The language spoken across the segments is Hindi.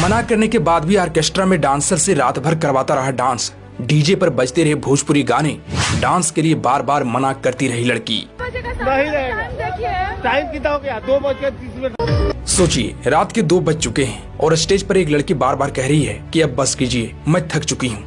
मना करने के बाद भी ऑर्केस्ट्रा में डांसर से रात भर करवाता रहा डांस। डीजे पर बजते रहे भोजपुरी गाने। डांस के लिए बार बार मना करती रही लड़की। नहीं रहेगा। टाइम कितना हो गया? 2:30। सोचिए, रात के 2 बज चुके हैं और स्टेज पर एक लड़की बार बार कह रही है कि अब बस कीजिए, मैं थक चुकी हूँ।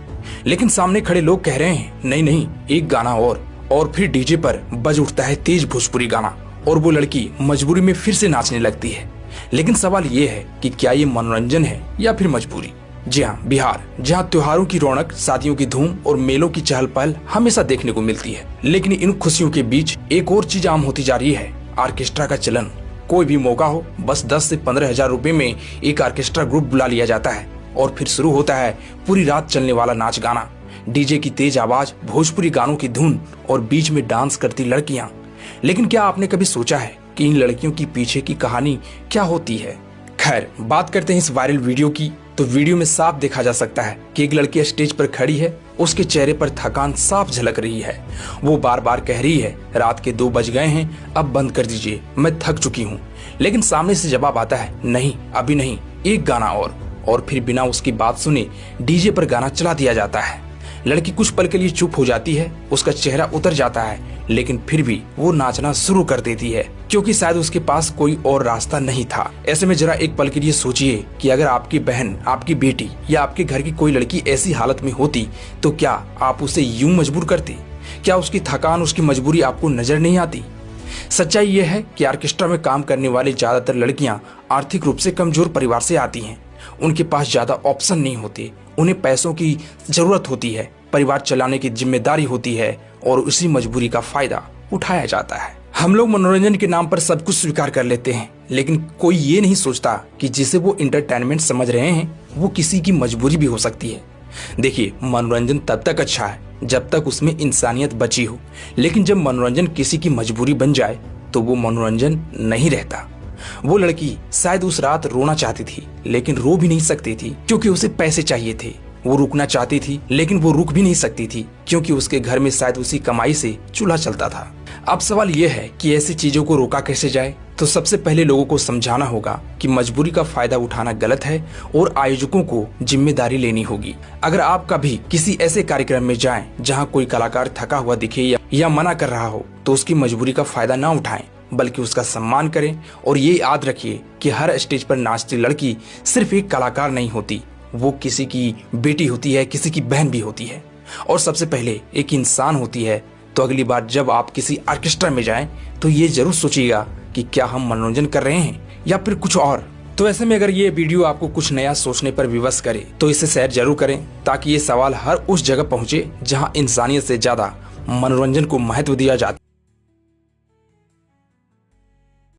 लेकिन सामने खड़े लोग कह रहे हैं नहीं नहीं, एक गाना और फिर डीजे पर बज उठता है तेज भोजपुरी गाना और वो लड़की मजबूरी में फिर से नाचने लगती है। लेकिन सवाल ये है कि क्या ये मनोरंजन है या फिर मजबूरी? जी हाँ, बिहार, जहाँ त्योहारों की रौनक, शादियों की धूम और मेलों की चहल पहल हमेशा देखने को मिलती है। लेकिन इन खुशियों के बीच एक और चीज आम होती जा रही है, ऑर्केस्ट्रा का चलन। कोई भी मौका हो, बस 10 से 15 हजार रुपए में एक ऑर्केस्ट्रा ग्रुप बुला लिया जाता है और फिर शुरू होता है पूरी रात चलने वाला नाच गाना। डीजे की तेज आवाज, भोजपुरी गानों की धुन और बीच में डांस करती लड़कियां। लेकिन क्या आपने कभी सोचा है कि इन लड़कियों की पीछे की कहानी क्या होती है? खैर, बात करते हैं इस वायरल वीडियो की, तो वीडियो में साफ देखा जा सकता है कि एक लड़की स्टेज पर खड़ी है, उसके चेहरे पर थकान साफ झलक रही है। वो बार बार कह रही है रात के 2 बज गए हैं, अब बंद कर दीजिए, मैं थक चुकी हूँ। लेकिन सामने से जवाब आता है नहीं, अभी नहीं, एक गाना और फिर बिना उसकी बात सुने डीजे पर गाना चला दिया जाता है। लड़की कुछ पल के लिए चुप हो जाती है, उसका चेहरा उतर जाता है, लेकिन फिर भी वो नाचना शुरू कर देती है क्योंकि शायद उसके पास कोई और रास्ता नहीं था। ऐसे में जरा एक पल के लिए सोचिए कि अगर आपकी बहन, आपकी बेटी या आपके घर की कोई लड़की ऐसी हालत में होती तो क्या आप उसे यूं मजबूर करती? क्या उसकी थकान, उसकी मजबूरी आपको नजर नहीं आती? सच्चाई यह है कि ऑर्केस्ट्रा में काम करने वाली ज्यादातर लड़कियां आर्थिक रूप से कमजोर परिवार से आती हैं। उनके पास ज्यादा ऑप्शन नहीं होते, उन्हें पैसों की जरूरत होती है, परिवार चलाने की जिम्मेदारी होती है और उसी मजबूरी का फायदा उठाया जाता है। हम लोग मनोरंजन के नाम पर सब कुछ स्वीकार कर लेते हैं, लेकिन कोई ये नहीं सोचता कि जिसे वो इंटरटेनमेंट समझ रहे हैं वो किसी की मजबूरी भी हो सकती है। देखिए, मनोरंजन तब तक अच्छा है जब तक उसमें इंसानियत बची हो, लेकिन जब मनोरंजन किसी की मजबूरी बन जाए तो वो मनोरंजन नहीं रहता। वो लड़की शायद उस रात रोना चाहती थी, लेकिन रो भी नहीं सकती थी क्योंकि उसे पैसे चाहिए थे। वो रुकना चाहती थी, लेकिन वो रुक भी नहीं सकती थी क्योंकि उसके घर में शायद उसी कमाई से चूल्हा चलता था। अब सवाल ये है कि ऐसी चीजों को रोका कैसे जाए? तो सबसे पहले लोगों को समझाना होगा कि मजबूरी का फायदा उठाना गलत है और आयोजकों को जिम्मेदारी लेनी होगी। अगर आप कभी किसी ऐसे कार्यक्रम में जाएं जहां कोई कलाकार थका हुआ दिखे या मना कर रहा हो, तो उसकी मजबूरी का फायदा ना उठाएं, बल्कि उसका सम्मान करें। और ये याद रखिए कि हर स्टेज पर नाचती लड़की सिर्फ एक कलाकार नहीं होती, वो किसी की बेटी होती है, किसी की बहन भी होती है और सबसे पहले एक इंसान होती है। तो अगली बार जब आप किसी ऑर्केस्ट्रा में जाएं तो ये जरूर सोचिएगा कि क्या हम मनोरंजन कर रहे हैं या फिर कुछ और। तो ऐसे में अगर ये वीडियो आपको कुछ नया सोचने पर विवश करे तो इसे शेयर जरूर करें, ताकि ये सवाल हर उस जगह पहुंचे जहां इंसानियत से ज्यादा मनोरंजन को महत्व दिया जाता है।